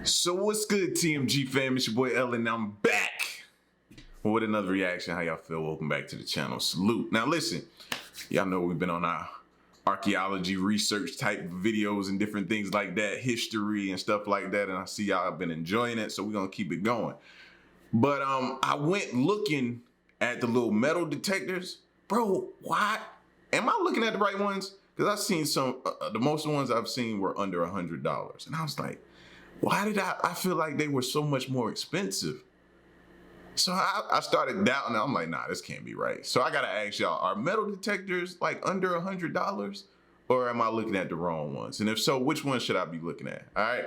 So what's good, TMG fam? It's your boy Ellen, and I'm back with another reaction. How y'all feel? Welcome back to the channel. Salute. Now listen, y'all know we've been on our archaeology research type videos and different things like that, history and stuff like that, and I see y'all have been enjoying it, so we're gonna keep it going. But I went looking at the little metal detectors. Bro, why? Am I looking at the right ones? Because I've seen some, the most ones I've seen were under $100. And I was like, why did I feel like they were so much more expensive? So I started doubting. I'm like, nah, this can't be right. So I gotta ask y'all, are metal detectors like under $100? Or am I looking at the wrong ones? And if so, which one should I be looking at? All right.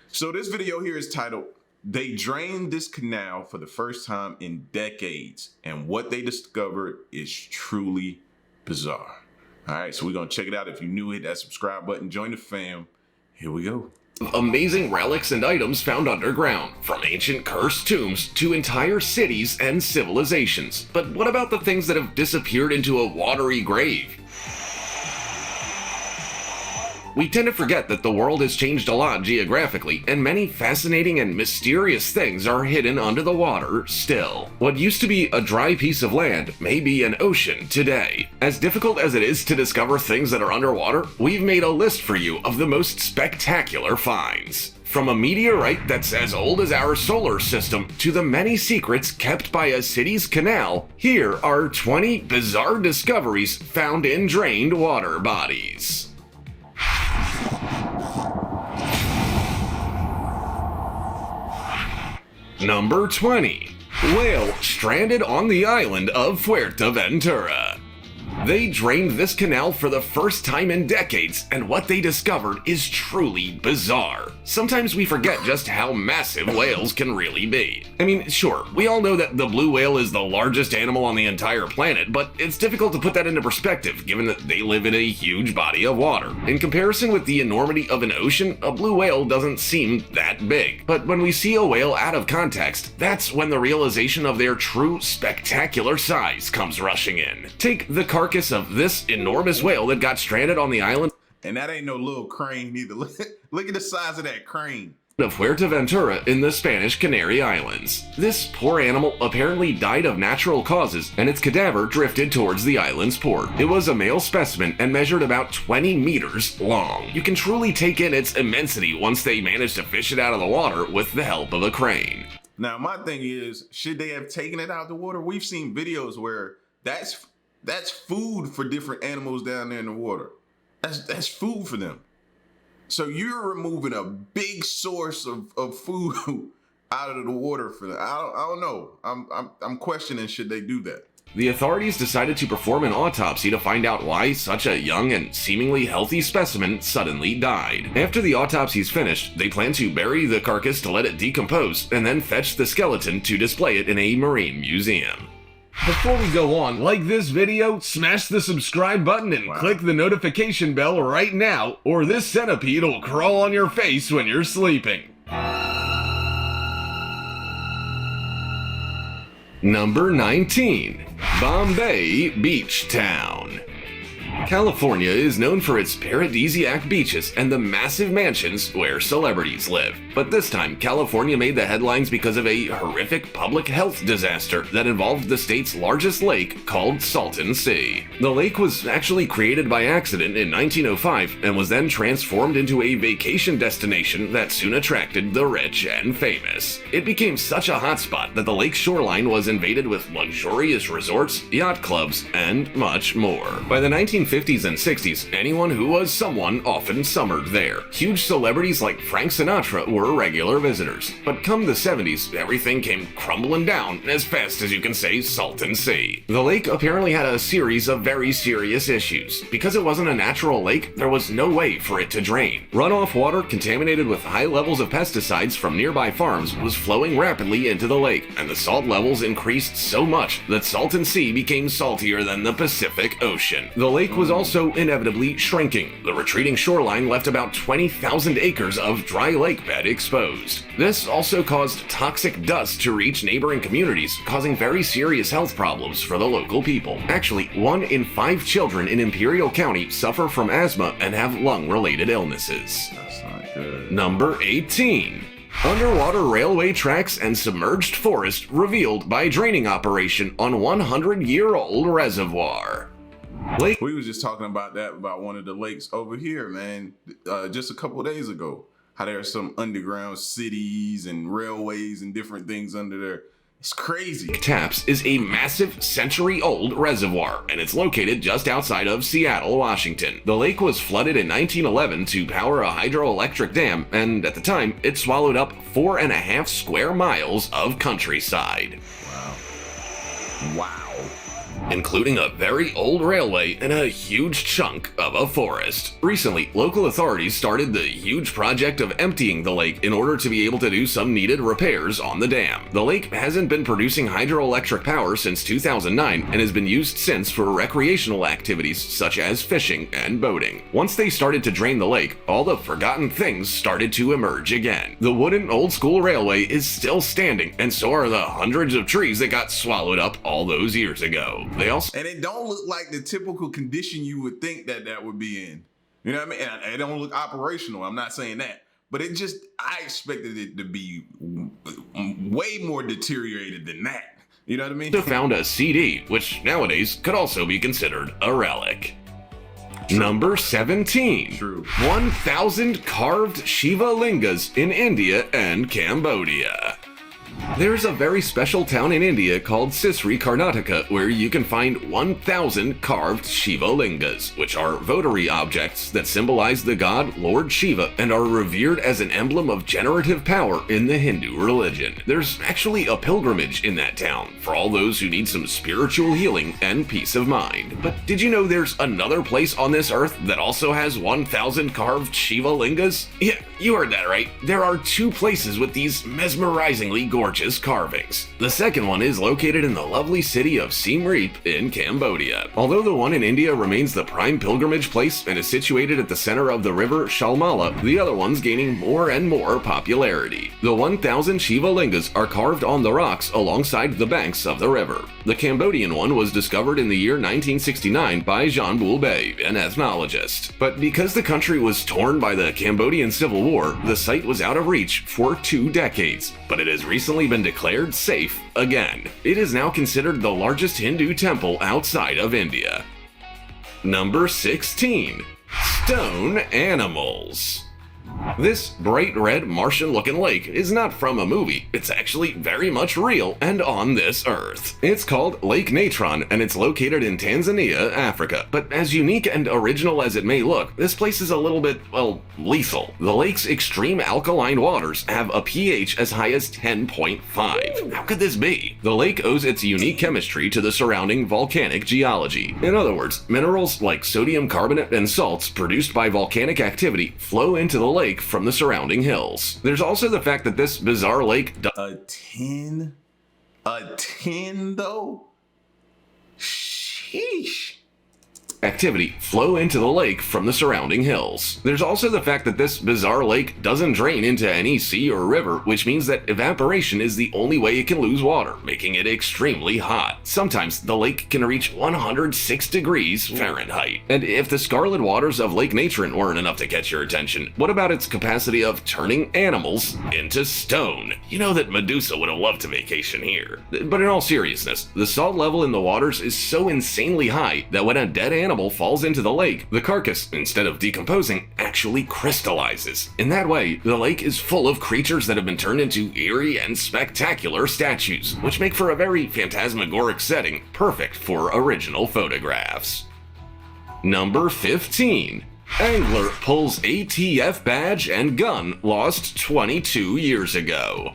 So this video here is titled, "They Drained This Canal for the First Time in Decades, and What They Discovered is Truly Bizarre." All right, so we're gonna check it out. If you're new, hit that subscribe button, join the fam. Here we go. Amazing relics and items found underground, from ancient cursed tombs to entire cities and civilizations. But what about the things that have disappeared into a watery grave? We tend to forget that the world has changed a lot geographically, and many fascinating and mysterious things are hidden under the water still. What used to be a dry piece of land may be an ocean today. As difficult as it is to discover things that are underwater, we've made a list for you of the most spectacular finds. From a meteorite that's as old as our solar system to the many secrets kept by a city's canal, here are 20 bizarre discoveries found in drained water bodies. Number 20. Whale stranded on the island of Fuerteventura. They drained this canal for the first time in decades, and what they discovered is truly bizarre. Sometimes we forget just how massive whales can really be. I mean, sure, we all know that the blue whale is the largest animal on the entire planet, but it's difficult to put that into perspective given that they live in a huge body of water. In comparison with the enormity of an ocean, a blue whale doesn't seem that big. But when we see a whale out of context, that's when the realization of their true spectacular size comes rushing in. Take the carcass of this enormous whale that got stranded on the island. And that ain't no little crane either. Look at the size of that crane. Of Fuerteventura in the Spanish Canary Islands. This poor animal apparently died of natural causes, and its cadaver drifted towards the island's port. It was a male specimen and measured about 20 meters long. You can truly take in its immensity once they managed to fish it out of the water with the help of a crane. Now, my thing is, should they have taken it out of the water? We've seen videos where that's food for different animals down there in the water. That's food for them. So you're removing a big source of food out of the water for them. I don't know. I'm questioning, should they do that? The authorities decided to perform an autopsy to find out why such a young and seemingly healthy specimen suddenly died. After the autopsy is finished, they plan to bury the carcass to let it decompose and then fetch the skeleton to display it in a marine museum. Before we go on, like this video, smash the subscribe button and click the notification bell right now, or this centipede will crawl on your face when you're sleeping. Number 19. Bombay Beach Town. California is known for its paradisiac beaches and the massive mansions where celebrities live. But this time, California made the headlines because of a horrific public health disaster that involved the state's largest lake called Salton Sea. The lake was actually created by accident in 1905 and was then transformed into a vacation destination that soon attracted the rich and famous. It became such a hotspot that the lake's shoreline was invaded with luxurious resorts, yacht clubs, and much more. By the 1950s and 60s, anyone who was someone often summered there. Huge celebrities like Frank Sinatra were regular visitors. But come the 70s, everything came crumbling down as fast as you can say Salton Sea. The lake apparently had a series of very serious issues. Because it wasn't a natural lake, there was no way for it to drain. Runoff water contaminated with high levels of pesticides from nearby farms was flowing rapidly into the lake, and the salt levels increased so much that Salton Sea became saltier than the Pacific Ocean. The lake was also inevitably shrinking. The retreating shoreline left about 20,000 acres of dry lake bed exposed. This also caused toxic dust to reach neighboring communities, causing very serious health problems for the local people. Actually, 1 in 5 children in Imperial County suffer from asthma and have lung-related illnesses. That's not good. Number 18. Underwater railway tracks and submerged forest revealed by draining operation on 100-year-old reservoir. Lake. We was just talking about that, about one of the lakes over here, man, just a couple of days ago. How there's some underground cities and railways and different things under there. It's crazy. Taps is a massive century-old reservoir, and it's located just outside of Seattle, Washington. The lake was flooded in 1911 to power a hydroelectric dam, and at the time, it swallowed up 4.5 square miles of countryside. Wow. Including a very old railway and a huge chunk of a forest. Recently, local authorities started the huge project of emptying the lake in order to be able to do some needed repairs on the dam. The lake hasn't been producing hydroelectric power since 2009 and has been used since for recreational activities such as fishing and boating. Once they started to drain the lake, all the forgotten things started to emerge again. The wooden old-school railway is still standing, and so are the hundreds of trees that got swallowed up all those years ago. And it don't look like the typical condition you would think that would be in. You know what I mean? And it don't look operational. I'm not saying that. But I expected it to be way more deteriorated than that. You know what I mean? They found a CD, which nowadays could also be considered a relic. True. Number 17. True. 1,000 carved Shiva lingas in India and Cambodia. There's a very special town in India called Sisri, Karnataka, where you can find 1,000 carved Shiva lingas, which are votary objects that symbolize the god Lord Shiva and are revered as an emblem of generative power in the Hindu religion. There's actually a pilgrimage in that town for all those who need some spiritual healing and peace of mind. But did you know there's another place on this earth that also has 1,000 carved Shiva lingas? Yeah, you heard that right. There are 2 places with these mesmerizingly gorgeous carvings. The second one is located in the lovely city of Siem Reap in Cambodia. Although the one in India remains the prime pilgrimage place and is situated at the center of the river Shalmala, the other one's gaining more and more popularity. The 1,000 Shiva lingas are carved on the rocks alongside the banks of the river. The Cambodian one was discovered in the year 1969 by Jean Boulbey, an ethnologist. But because the country was torn by the Cambodian Civil War, the site was out of reach for 2 decades, but it has recently been declared safe again. It is now considered the largest Hindu temple outside of India. Number 16. Stone animals. This bright red Martian-looking lake is not from a movie. It's actually very much real and on this earth. It's called Lake Natron and it's located in Tanzania, Africa. But as unique and original as it may look, this place is a little bit, well, lethal. The lake's extreme alkaline waters have a pH as high as 10.5. How could this be? The lake owes its unique chemistry to the surrounding volcanic geology. In other words, minerals like sodium carbonate and salts produced by volcanic activity flow into the lake from the surrounding hills. There's also the fact that this bizarre lake A 10 though? Sheesh. activity flow into the lake from the surrounding hills. There's also the fact that this bizarre lake doesn't drain into any sea or river, which means that evaporation is the only way it can lose water, making it extremely hot. Sometimes the lake can reach 106 degrees Fahrenheit. And if the scarlet waters of Lake Natron weren't enough to catch your attention, what about its capacity of turning animals into stone? You know that Medusa would have loved to vacation here. But in all seriousness, the salt level in the waters is so insanely high that when a dead animal falls into the lake, the carcass, instead of decomposing, actually crystallizes. In that way, the lake is full of creatures that have been turned into eerie and spectacular statues, which make for a very phantasmagoric setting, perfect for original photographs. Number 15. Angler pulls ATF badge and gun lost 22 years ago.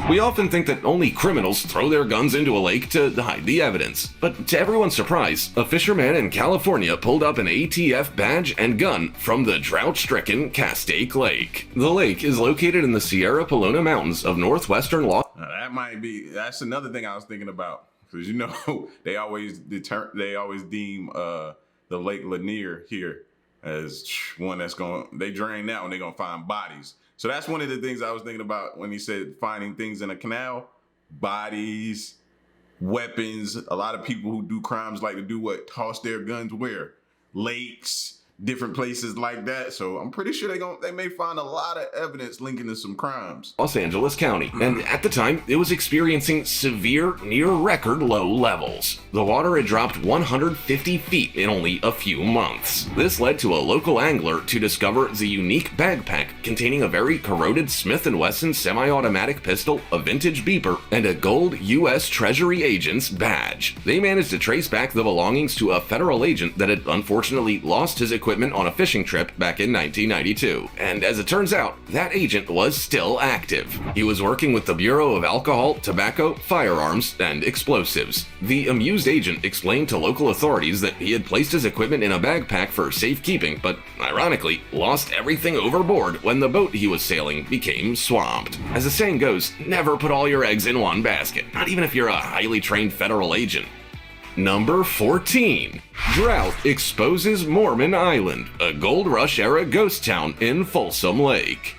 We often think that only criminals throw their guns into a lake to hide the evidence. But to everyone's surprise, a fisherman in California pulled up an ATF badge and gun from the drought-stricken Castaic Lake. The lake is located in the Sierra Pelona Mountains of northwestern Los Angeles. That's another thing I was thinking about. Because you know, they always deem the Lake Lanier here as one that's they drain that when they're gonna find bodies. So that's one of the things I was thinking about when he said finding things in a canal, bodies, weapons. A lot of people who do crimes like to do what? Toss their guns where? Lakes, different places like that. So I'm pretty sure they may find a lot of evidence linking to some crimes. Los Angeles County, and at the time, it was experiencing severe, near-record low levels. The water had dropped 150 feet in only a few months. This led to a local angler to discover the unique backpack containing a very corroded Smith & Wesson semi-automatic pistol, a vintage beeper, and a gold U.S. Treasury agent's badge. They managed to trace back the belongings to a federal agent that had unfortunately lost his equipment on a fishing trip back in 1992. And as it turns out, that agent was still active. He was working with the Bureau of Alcohol, Tobacco, Firearms, and Explosives. The amused agent explained to local authorities that he had placed his equipment in a backpack for safekeeping, but ironically, lost everything overboard when the boat he was sailing became swamped. As the saying goes, never put all your eggs in one basket, not even if you're a highly trained federal agent. Number 14. Drought exposes Mormon Island, a Gold Rush era ghost town in Folsom Lake.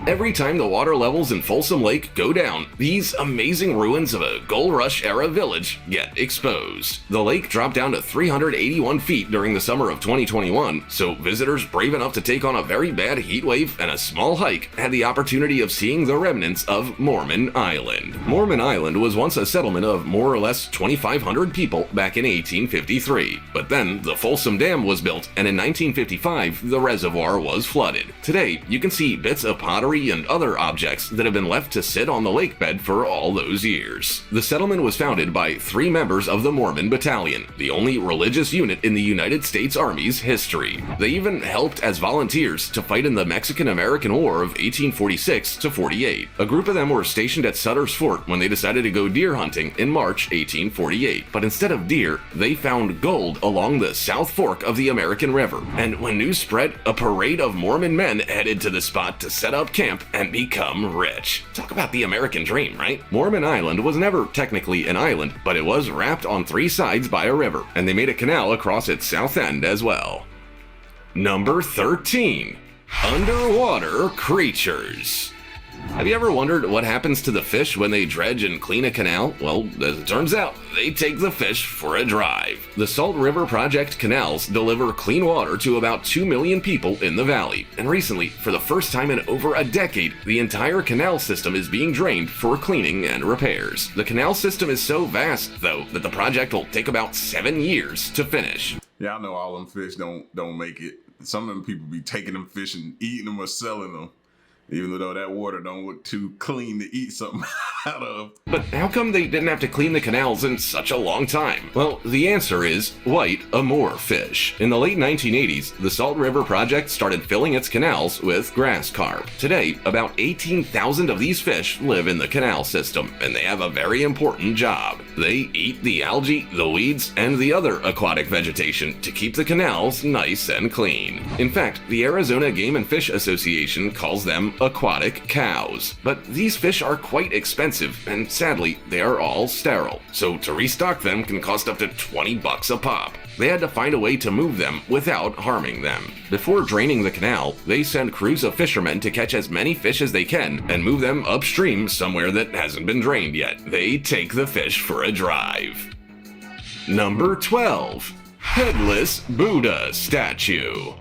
Every time the water levels in Folsom Lake go down, these amazing ruins of a Gold Rush era village get exposed. The lake dropped down to 381 feet during the summer of 2021, so visitors brave enough to take on a very bad heat wave and a small hike had the opportunity of seeing the remnants of Mormon Island. Mormon Island was once a settlement of more or less 2,500 people back in 1853, but then the Folsom Dam was built, and in 1955 the reservoir was flooded. Today, you can see bits of pottery and other objects that have been left to sit on the lake bed for all those years. The settlement was founded by 3 members of the Mormon Battalion, the only religious unit in the United States Army's history. They even helped as volunteers to fight in the Mexican-American War of 1846 to 48. A group of them were stationed at Sutter's Fort when they decided to go deer hunting in March 1848. But instead of deer, they found gold along the South Fork of the American River. And when news spread, a parade of Mormon men headed to the spot to set up camp and become rich. Talk about the American dream, right? Mormon Island was never technically an island, but it was wrapped on 3 sides by a river, and they made a canal across its south end as well. Number 13. Underwater creatures. Have you ever wondered what happens to the fish when they dredge and clean a canal? Well, as it turns out, they take the fish for a drive. The Salt River Project canals deliver clean water to about 2 million people in the valley. And recently, for the first time in over a decade, the entire canal system is being drained for cleaning and repairs. The canal system is so vast, though, that the project will take about 7 years to finish. Yeah, I know all them fish don't make it. Some of them people be taking them fish and eating them or selling them. Even though that water don't look too clean to eat something out of. But how come they didn't have to clean the canals in such a long time? Well, the answer is white amur fish. In the late 1980s, the Salt River Project started filling its canals with grass carp. Today, about 18,000 of these fish live in the canal system, and they have a very important job. They eat the algae, the weeds, and the other aquatic vegetation to keep the canals nice and clean. In fact, the Arizona Game and Fish Association calls them aquatic cows. But these fish are quite expensive, and sadly, they are all sterile. So to restock them can cost up to $20 a pop. They had to find a way to move them without harming them. Before draining the canal, they send crews of fishermen to catch as many fish as they can and move them upstream somewhere that hasn't been drained yet. They take the fish for a drive. Number 12. Headless Buddha statue.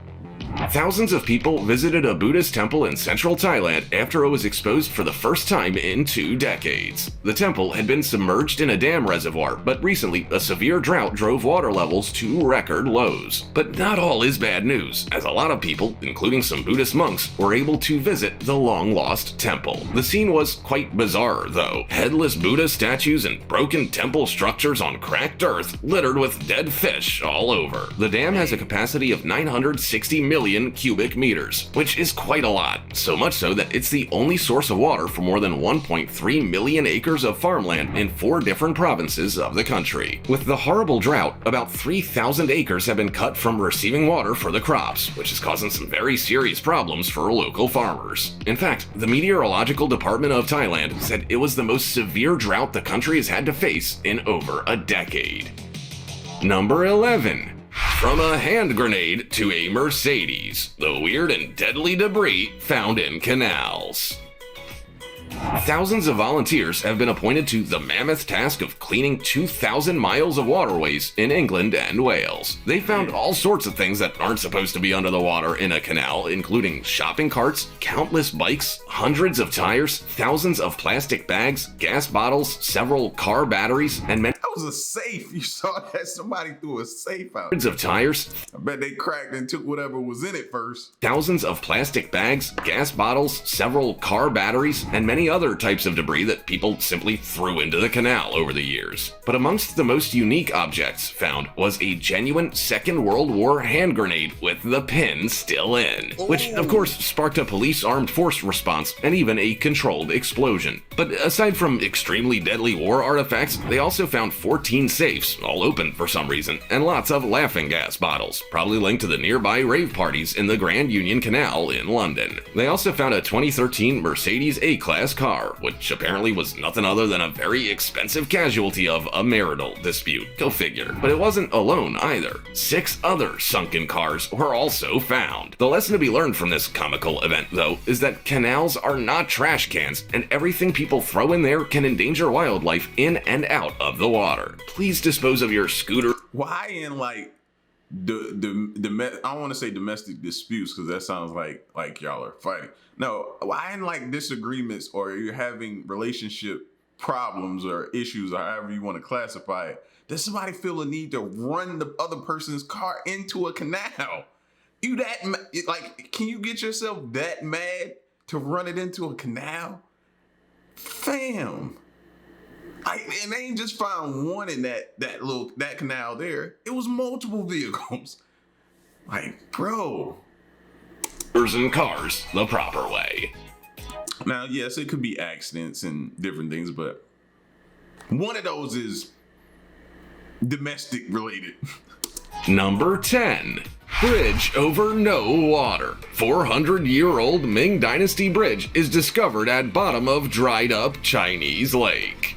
Thousands of people visited a Buddhist temple in central Thailand after it was exposed for the first time in 2 decades. The temple had been submerged in a dam reservoir, but recently a severe drought drove water levels to record lows. But not all is bad news, as a lot of people, including some Buddhist monks, were able to visit the long-lost temple. The scene was quite bizarre, though. Headless Buddha statues and broken temple structures on cracked earth, littered with dead fish all over. The dam has a capacity of 960 million cubic meters, which is quite a lot. So much so that it's the only source of water for more than 1.3 million acres of farmland in 4 different provinces of the country. With the horrible drought, about 3,000 acres have been cut from receiving water for the crops, which is causing some very serious problems for local farmers. In fact, the Meteorological Department of Thailand said it was the most severe drought the country has had to face in over a decade. Number 11. From a hand grenade to a Mercedes, the weird and deadly debris found in canals. Thousands of volunteers have been appointed to the mammoth task of cleaning 2,000 miles of waterways in England and Wales. They found all sorts of things that aren't supposed to be under the water in a canal, including shopping carts, countless bikes, hundreds of tires, thousands of plastic bags, gas bottles, several car batteries, and many That was a safe. You saw that somebody threw a safe out. hundreds of tires. I bet they cracked and took whatever was in it first. Thousands of plastic bags, gas bottles, several car batteries, and many other types of debris that people simply threw into the canal over the years. But amongst the most unique objects found was a genuine Second World War hand grenade with the pin still in, which of course sparked a police armed force response and even a controlled explosion. But aside from extremely deadly war artifacts, they also found 14 safes, all open for some reason, and lots of laughing gas bottles, probably linked to the nearby rave parties in the Grand Union Canal in London. They also found a 2013 Mercedes A-Class car, which apparently was nothing other than a very expensive casualty of a marital dispute. Go figure. But it wasn't alone either. 6 other sunken cars were also found. The lesson to be learned from this comical event, though, is that canals are not trash cans, and everything people throw in there can endanger wildlife in and out of the water. Please dispose of your scooter. Why in like I don't want to say domestic disputes because that sounds like y'all are fighting. No, why in like disagreements or you're having relationship problems or issues or however you want to classify it, does somebody feel a need to run the other person's car into a canal? You that like, can you get yourself that mad to run it into a canal? Fam. And they ain't just found one in that canal there. It was multiple vehicles. Like, bro. And cars the proper way. Now, yes, it could be accidents and different things, but one of those is domestic related. Number 10. Bridge over no water. 400-year-old Ming Dynasty bridge is discovered at bottom of dried up Chinese lake.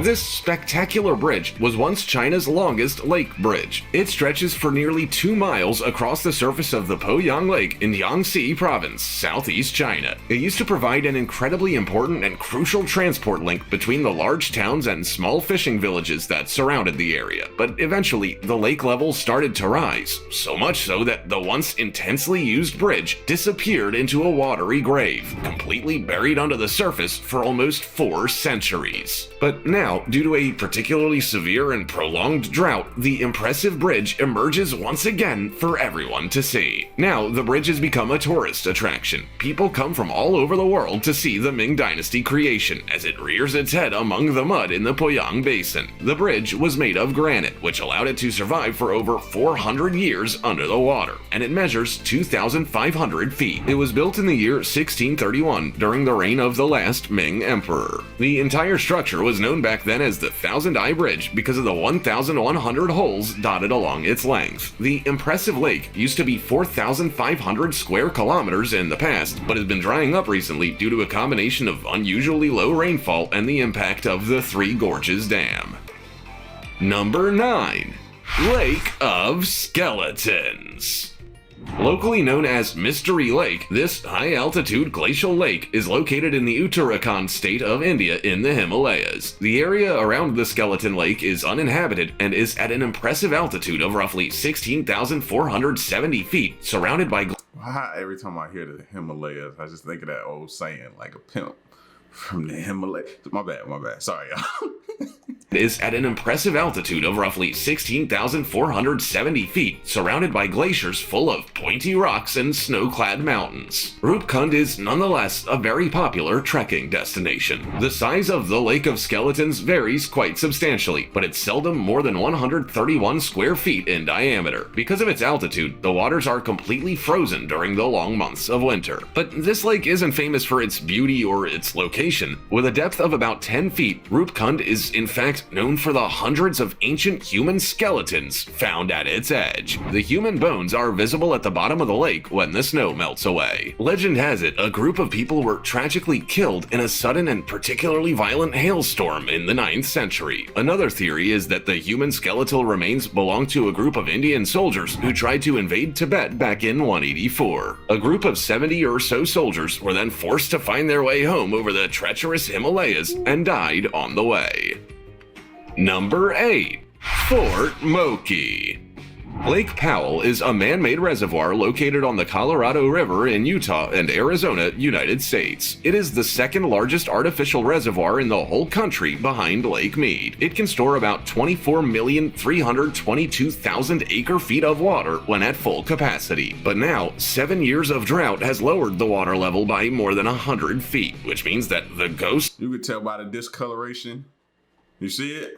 This spectacular bridge was once China's longest lake bridge. It stretches for nearly 2 miles across the surface of the Poyang Lake in Jiangxi Province, southeast China. It used to provide an incredibly important and crucial transport link between the large towns and small fishing villages that surrounded the area. But eventually, the lake level started to rise, so much so that the once intensely used bridge disappeared into a watery grave, completely buried under the surface for almost 4 centuries. But now, due to a particularly severe and prolonged drought, the impressive bridge emerges once again for everyone to see. Now, the bridge has become a tourist attraction. People come from all over the world to see the Ming Dynasty creation as it rears its head among the mud in the Poyang Basin. The bridge was made of granite, which allowed it to survive for over 400 years under the water, and it measures 2,500 feet. It was built in the year 1631 during the reign of the last Ming Emperor. The entire structure was known back then as the Thousand Eye Bridge because of the 1,100 holes dotted along its length. The impressive lake used to be 4,500 square kilometers in the past, but has been drying up recently due to a combination of unusually low rainfall and the impact of the Three Gorges Dam. Number 9. Lake of Skeletons. Locally known as Mystery Lake, this high-altitude glacial lake is located in the Uttarakhand state of India in the Himalayas. The area around the skeleton lake is uninhabited and is at an impressive altitude of roughly 16,470 feet, surrounded by Every time I hear the Himalayas, I just think of that old saying, like a pimp from the Himalayas. My bad. Sorry, y'all. is at an impressive altitude of roughly 16,470 feet, surrounded by glaciers full of pointy rocks and snow-clad mountains. Rupkund is nonetheless a very popular trekking destination. The size of the Lake of Skeletons varies quite substantially, but it's seldom more than 131 square feet in diameter. Because of its altitude, the waters are completely frozen during the long months of winter. But this lake isn't famous for its beauty or its location. With a depth of about 10 feet, Rupkund is is, in fact, known for the hundreds of ancient human skeletons found at its edge. The human bones are visible at the bottom of the lake when the snow melts away. Legend has it, a group of people were tragically killed in a sudden and particularly violent hailstorm in the 9th century. Another theory is that the human skeletal remains belong to a group of Indian soldiers who tried to invade Tibet back in 184. A group of 70 or so soldiers were then forced to find their way home over the treacherous Himalayas and died on the way. Number 8. Fort Moki. Lake Powell is a man-made reservoir located on the Colorado River in Utah and Arizona, United States. It is the second largest artificial reservoir in the whole country behind Lake Mead. It can store about 24,322,000 acre-feet of water when at full capacity. But now, 7 years of drought has lowered the water level by more than 100 feet, which means that the ghost... You could tell by the discoloration. You see it?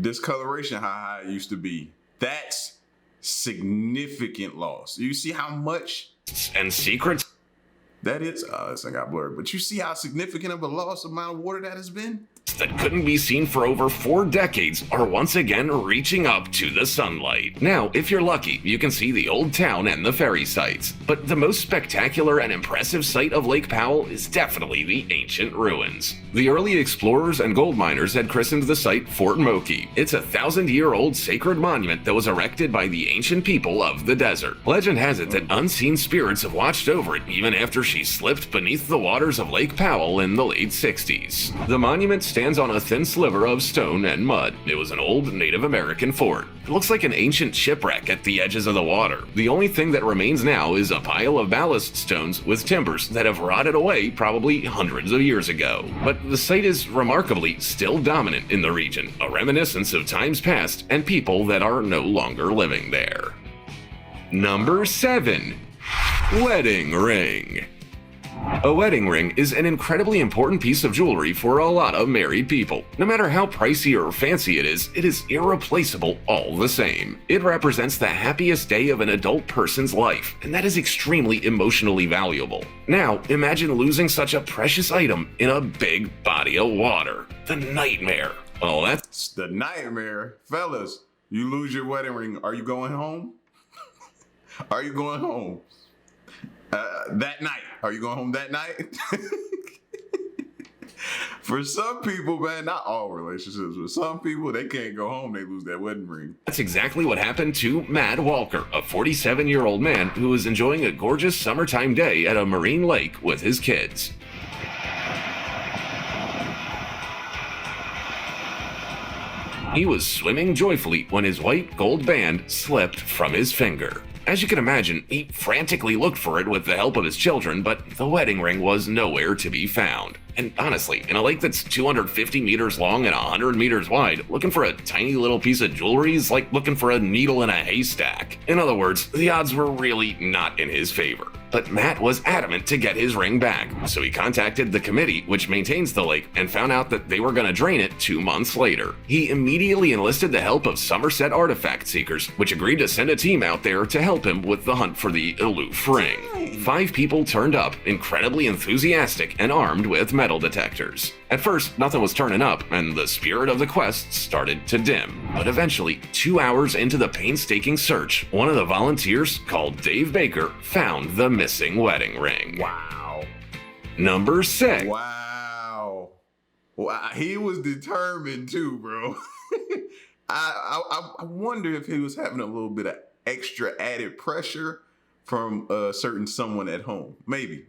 Discoloration, how high it used to be. That's significant loss. You see how much and secrets that is? This thing got blurred. But you see how significant of a loss amount of water that has been? that couldn't be seen for over 4 decades are once again reaching up to the sunlight. Now, if you're lucky, you can see the old town and the ferry sites. But the most spectacular and impressive sight of Lake Powell is definitely the ancient ruins. The early explorers and gold miners had christened the site Fort Moki. It's a 1,000-year-old sacred monument that was erected by the ancient people of the desert. Legend has it that unseen spirits have watched over it even after she slipped beneath the waters of Lake Powell in the late 60s. The monument stands on a thin sliver of stone and mud. It was an old Native American fort. It looks like an ancient shipwreck at the edges of the water. The only thing that remains now is a pile of ballast stones with timbers that have rotted away probably hundreds of years ago. But the site is remarkably still dominant in the region, a reminiscence of times past and people that are no longer living there. Number 7. Wedding ring. A wedding ring is an incredibly important piece of jewelry for a lot of married people. No matter how pricey or fancy it is irreplaceable all the same. It represents the happiest day of an adult person's life, and that is extremely emotionally valuable. Now, imagine losing such a precious item in a big body of water. The nightmare. Oh, that's the nightmare. Fellas, you lose your wedding ring. Are you going home? Are you going home? That night. Are you going home that night? For some people, man, not all relationships, but some people, they can't go home, they lose that wedding ring. That's exactly what happened to Matt Walker, a 47-year-old man who was enjoying a gorgeous summertime day at a marine lake with his kids. He was swimming joyfully when his white gold band slipped from his finger. As you can imagine, he frantically looked for it with the help of his children, but the wedding ring was nowhere to be found. And honestly, in a lake that's 250 meters long and 100 meters wide, looking for a tiny little piece of jewelry is like looking for a needle in a haystack. In other words, the odds were really not in his favor. But Matt was adamant to get his ring back, so he contacted the committee which maintains the lake and found out that they were going to drain it 2 months later. He immediately enlisted the help of Somerset artifact seekers, which agreed to send a team out there to help him with the hunt for the aloof ring. 5 people turned up, incredibly enthusiastic and armed with metal detectors. At first, nothing was turning up, and the spirit of the quest started to dim. But eventually, 2 hours into the painstaking search, one of the volunteers, called Dave Baker, found the missing wedding ring. Wow. Number 6. Wow. Well, he was determined too, bro. I wonder if he was having a little bit of extra added pressure from a certain someone at home. Maybe.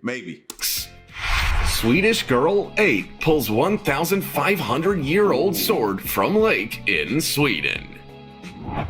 Swedish girl 8 pulls 1,500-year-old sword from lake in Sweden.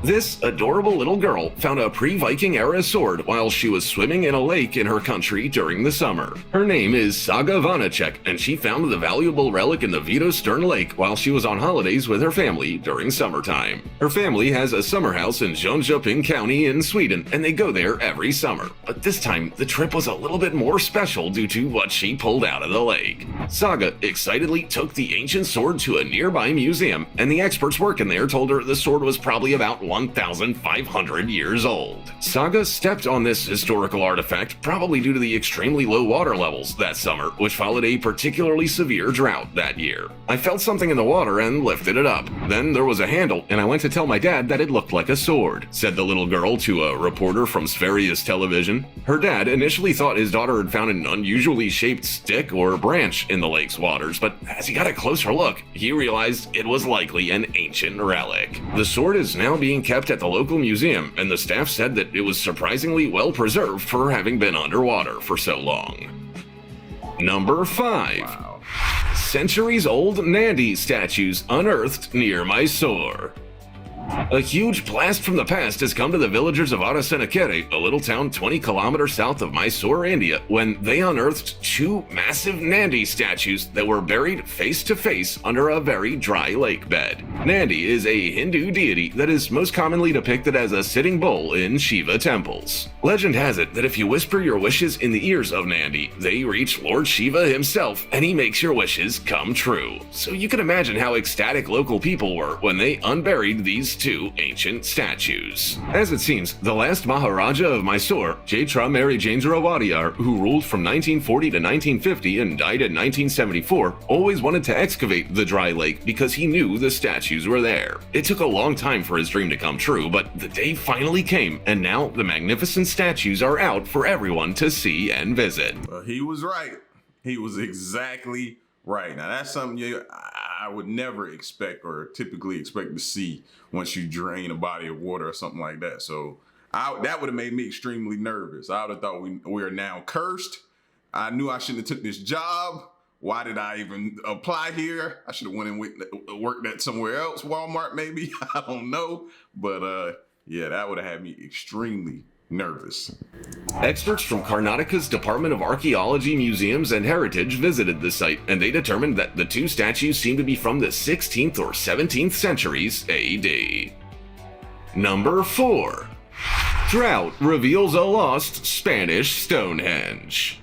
This adorable little girl found a pre-Viking era sword while she was swimming in a lake in her country during the summer. Her name is Saga Vanacek, and she found the valuable relic in the Vidostern Lake while she was on holidays with her family during summertime. Her family has a summer house in Jönköping County in Sweden, and they go there every summer. But this time, the trip was a little bit more special due to what she pulled out of the lake. Saga excitedly took the ancient sword to a nearby museum, and the experts working there told her the sword was probably about about 1,500 years old. Saga stepped on this historical artifact probably due to the extremely low water levels that summer, which followed a particularly severe drought that year. I felt something in the water and lifted it up. Then there was a handle, and I went to tell my dad that it looked like a sword, said the little girl to a reporter from Sveriges television. Her dad initially thought his daughter had found an unusually shaped stick or branch in the lake's waters, but as he got a closer look, he realized it was likely an ancient relic. The sword is now being kept at the local museum, and the staff said that it was surprisingly well preserved for having been underwater for so long. Number 5. Wow. Centuries-old Nandi statues unearthed near Mysore. A huge blast from the past has come to the villagers of Arasenakere, a little town 20 kilometers south of Mysore, India, when they unearthed 2 massive Nandi statues that were buried face to face under a very dry lake bed. Nandi is a Hindu deity that is most commonly depicted as a sitting bull in Shiva temples. Legend has it that if you whisper your wishes in the ears of Nandi, they reach Lord Shiva himself and he makes your wishes come true. So you can imagine how ecstatic local people were when they unburied these 2 ancient statues. As it seems, the last Maharaja of Mysore, Jaitra Marijendra Wadiyar, who ruled from 1940 to 1950 and died in 1974, always wanted to excavate the dry lake because he knew the statues were there. It took a long time for his dream to come true, but the day finally came, and now the magnificent statues are out for everyone to see and visit. Well, he was right. He was exactly right. Now that's something I would never expect or typically expect to see once you drain a body of water or something like that. So that would have made me extremely nervous. I would have thought we are now cursed. I knew I shouldn't have took this job. Why did I even apply here? I should have went and worked at somewhere else, Walmart maybe. I don't know. But yeah, that would have had me extremely nervous. Experts from Karnataka's Department of Archaeology, Museums, and Heritage visited the site, and they determined that the 2 statues seem to be from the 16th or 17th centuries AD. Number 4. Drought reveals a lost Spanish Stonehenge.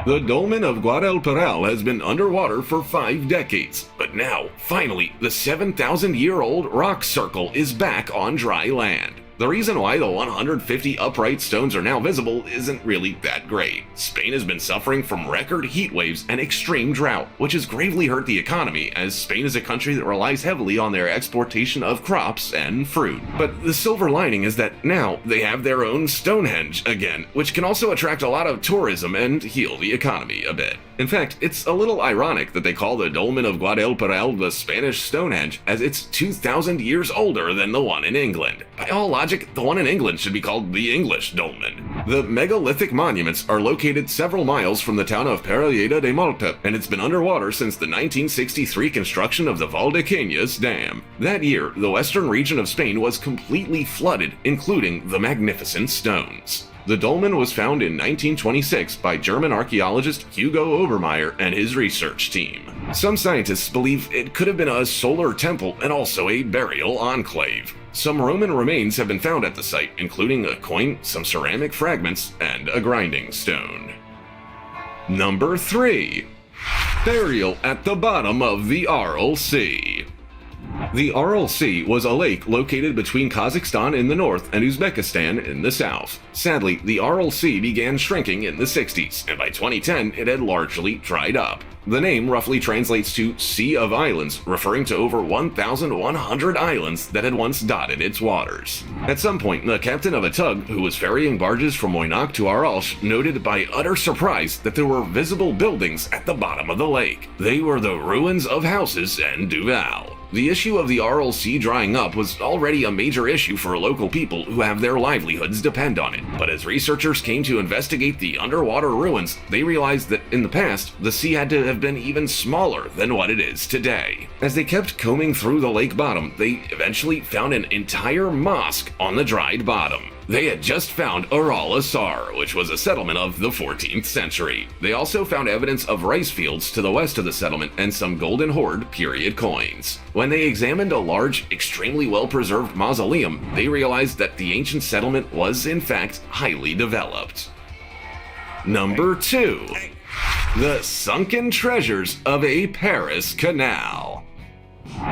The dolmen of Guadalperal has been underwater for 5 decades, but now, finally, the 7,000-year-old rock circle is back on dry land. The reason why the 150 upright stones are now visible isn't really that great. Spain has been suffering from record heat waves and extreme drought, which has gravely hurt the economy, as Spain is a country that relies heavily on their exportation of crops and fruit. But the silver lining is that now they have their own Stonehenge again, which can also attract a lot of tourism and heal the economy a bit. In fact, it's a little ironic that they call the dolmen of Guadalperal the Spanish Stonehenge, as it's 2,000 years older than the one in England. By all logic, the one in England should be called the English dolmen. The megalithic monuments are located several miles from the town of Parellada de Malta, and it's been underwater since the 1963 construction of the Valdecañas Dam. That year, the western region of Spain was completely flooded, including the magnificent stones. The dolmen was found in 1926 by German archaeologist Hugo Obermeier and his research team. Some scientists believe it could have been a solar temple and also a burial enclave. Some Roman remains have been found at the site, including a coin, some ceramic fragments, and a grinding stone. Number 3. Burial at the bottom of the Aral Sea. The Aral Sea was a lake located between Kazakhstan in the north and Uzbekistan in the south. Sadly, the Aral Sea began shrinking in the 60s, and by 2010 it had largely dried up. The name roughly translates to Sea of Islands, referring to over 1,100 islands that had once dotted its waters. At some point, the captain of a tug who was ferrying barges from Oynak to Aralsk noted by utter surprise that there were visible buildings at the bottom of the lake. They were the ruins of houses and Duval. The issue of the Aral Sea drying up was already a major issue for local people who have their livelihoods depend on it. But as researchers came to investigate the underwater ruins, they realized that in the past, the sea had to have been even smaller than what it is today. As they kept combing through the lake bottom, they eventually found an entire mosque on the dried bottom. They had just found Aral Sea, which was a settlement of the 14th century. They also found evidence of rice fields to the west of the settlement and some Golden Horde period coins. When they examined a large, extremely well-preserved mausoleum, they realized that the ancient settlement was in fact highly developed. Number 2. The sunken treasures of a Paris canal.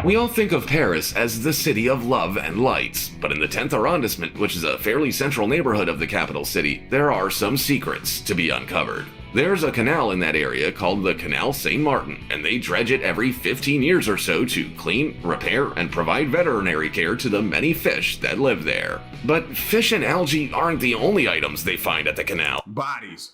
We all think of Paris as the city of love and lights, but in the 10th arrondissement, which is a fairly central neighborhood of the capital city, there are some secrets to be uncovered. There's a canal in that area called the Canal Saint Martin, and they dredge it every 15 years or so to clean, repair, and provide veterinary care to the many fish that live there. But fish and algae aren't the only items they find at the canal. Bodies.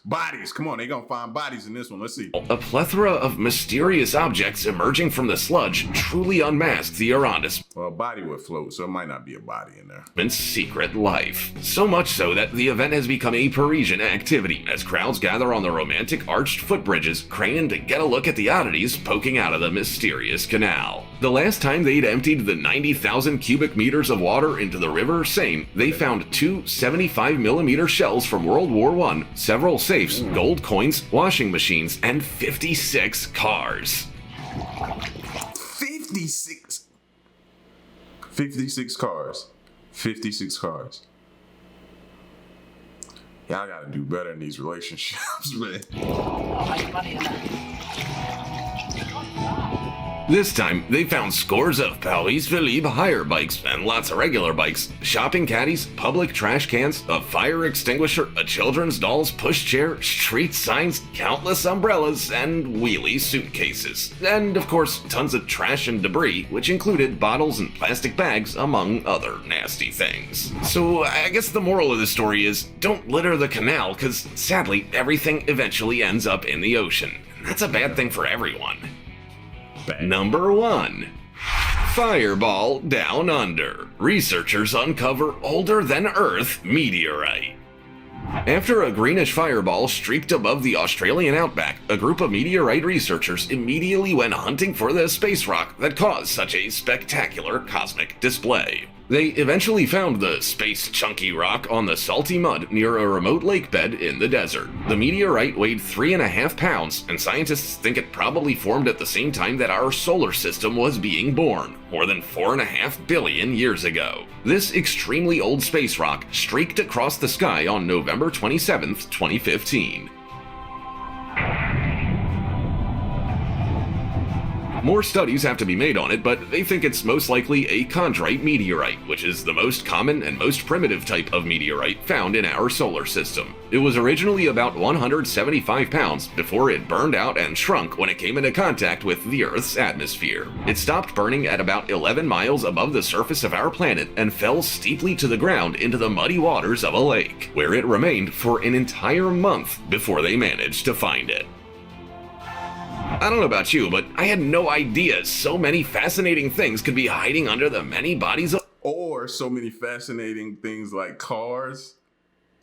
Come on, they gonna find bodies in this one. Let's see. A plethora of mysterious objects emerging from the sludge truly unmask the arrondissement. Well, a body would float, so it might not be a body in there. Secret life. So much so that the event has become a Parisian activity as crowds gather on the romantic arched footbridges, craning to get a look at the oddities poking out of the mysterious canal. The last time they'd emptied the 90,000 cubic meters of water into the River Seine, they found two 75mm shells from World War I, several safes, gold coins, washing machines, and 56 cars. 56. 56 cars. 56 cars. Y'all gotta do better in these relationships, man. This time, they found scores of Paris Philippe hire bikes and lots of regular bikes, shopping caddies, public trash cans, a fire extinguisher, a children's doll's pushchair, street signs, countless umbrellas, and wheelie suitcases. And of course, tons of trash and debris, which included bottles and plastic bags, among other nasty things. So I guess the moral of the story is, don't litter the canal, cause sadly, everything eventually ends up in the ocean. That's a bad thing for everyone. Number 1. Fireball Down Under. Researchers uncover older than Earth meteorite. After a greenish fireball streaked above the Australian outback, a group of meteorite researchers immediately went hunting for the space rock that caused such a spectacular cosmic display. They eventually found the space chunky rock on the salty mud near a remote lake bed in the desert. The meteorite weighed 3.5 pounds, and scientists think it probably formed at the same time that our solar system was being born, more than 4.5 billion years ago. This extremely old space rock streaked across the sky on November 27, 2015. More studies have to be made on it, but they think it's most likely a chondrite meteorite, which is the most common and most primitive type of meteorite found in our solar system. It was originally about 175 pounds before it burned out and shrunk when it came into contact with the Earth's atmosphere. It stopped burning at about 11 miles above the surface of our planet and fell steeply to the ground into the muddy waters of a lake, where it remained for an entire month before they managed to find it. I don't know about you, but I had no idea so many fascinating things could be hiding under the many bodies of... Or so many fascinating things like cars.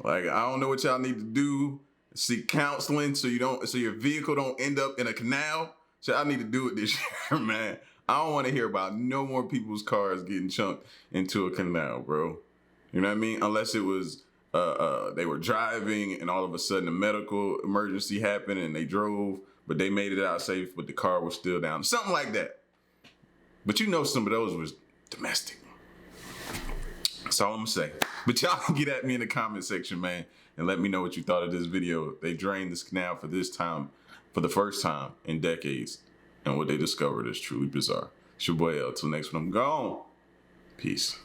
Like, I don't know what y'all need to do. Seek counseling so your vehicle don't end up in a canal. So I need to do it this year, man. I don't want to hear about no more people's cars getting chunked into a canal, bro. You know what I mean? Unless it was they were driving and all of a sudden a medical emergency happened and they drove, but they made it out safe, but the car was still down. Something like that. But you know some of those was domestic. That's all I'm gonna say. But y'all can get at me in the comment section, man, and let me know what you thought of this video. They drained this canal for the first time in decades, and what they discovered is truly bizarre. It's your boy L. Till next one, I'm gone. Peace.